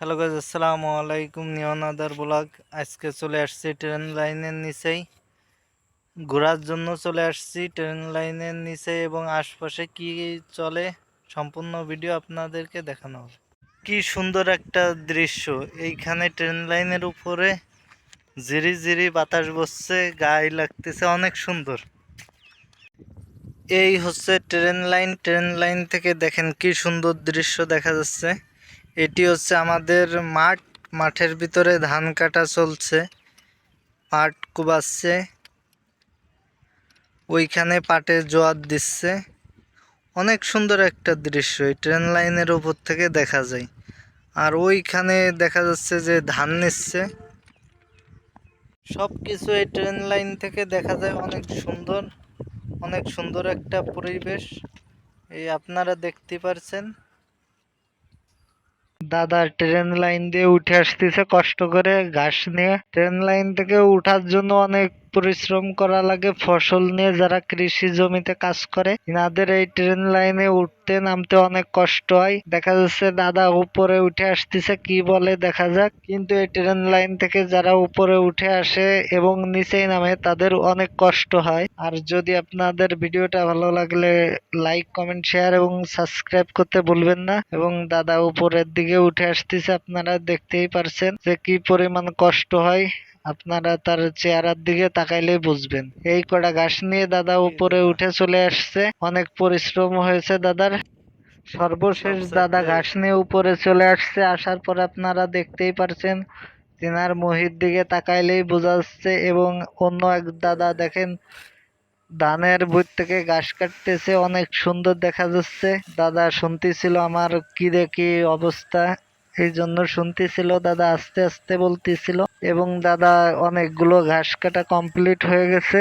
Hello guys, আসসালামু আলাইকুম। নিয়ন আদার blog. আজকে চলে আসছি ট্রেন লাইনের নিচেই ঘোরার জন্য চলে আসছি ট্রেন লাইনের নিচে এবং আশপাশে কি চলে সম্পূর্ণ ভিডিও আপনাদেরকে দেখানো হবে। কি সুন্দর একটা দৃশ্য! এইখানে ট্রেন লাইনের উপরে ঝিরি ঝিরি বাতাস বসছে, গায়ে লাগতেছে, অনেক সুন্দর। এই হচ্ছে ট্রেন লাইন। ট্রেন লাইন থেকে দেখেন কি সুন্দর দৃশ্য দেখা যাচ্ছে। এটি হচ্ছে আমাদের মাঠ। মাঠের ভিতরে ধান কাটা চলছে, পাট কুবাচ্ছে, ওইখানে পাটে জোয়ার দিচ্ছে। অনেক সুন্দর একটা দৃশ্য এই ট্রেন লাইনের উপর থেকে দেখা যায়। আর ওইখানে দেখা যাচ্ছে যে ধান নিচ্ছে। সব কিছু এই ট্রেন লাইন থেকে দেখা যায়। অনেক সুন্দর, অনেক সুন্দর একটা পরিবেশ। এই আপনারা দেখতে পারছেন। দাদা ট্রেন লাইন দিয়ে উঠে আসতেছে কষ্ট করে ঘাস নিয়ে। ট্রেন লাইন থেকে উঠার জন্য অনেক পরিশ্রম করা লাগে। ফসল নিয়ে যারা কৃষি জমিতে কাজ করে, এনাদের এই ট্রেন লাইনে উঠতে নামতে অনেক কষ্ট হয়। দেখা যাচ্ছে দাদা উপরে উঠে আসতেছে, কি বলে দেখা যাক। কিন্তু এই ট্রেন লাইন থেকে যারা উপরে উঠে আসে এবং নিচেই নামে, তাদের অনেক কষ্ট হয়। আর যদি আপনাদের ভিডিওটা ভালো লাগলে লাইক, কমেন্ট, শেয়ার এবং সাবস্ক্রাইব করতে ভুলবেন না। এবং দাদা উপরের দিকে উঠে আসতেছে, আপনারা দেখতেই পারছেন যে কি পরিমাণ কষ্ট হয়। আপনারা তার চেহারার দিকে তাকাইলেই বুঝবেন। এই কটা ঘাস নিয়ে দাদা উপরে উঠে চলে আসছে। অনেক পরিশ্রম হয়েছে দাদার। সর্বশেষ দাদা ঘাস নিয়ে উপরে চলে আসছে। আসার পর আপনারা দেখতেই পারছেন, তিনার মুহির দিকে তাকাইলেই বোঝা যাচ্ছে। এবং অন্য এক দাদা দেখেন ধানের ভুঁই থেকে ঘাস কাটতেছে, অনেক সুন্দর দেখা যাচ্ছে। দাদা শুনতেছিল আমার কি দেখি অবস্থা, এই জন্য শুনতেছিল। দাদা আস্তে আস্তে বলতেছিল এবং দাদা অনেকগুলো ঘাস কাটা কমপ্লিট হয়ে গেছে।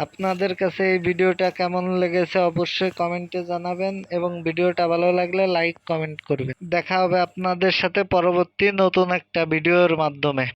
আপনাদের কাছে এই ভিডিওটা কেমন লেগেছে অবশ্যই কমেন্টে জানাবেন এবং ভিডিওটা ভালো লাগলে লাইক কমেন্ট করবেন। দেখা হবে আপনাদের সাথে পরবর্তী নতুন একটা ভিডিওর মাধ্যমে।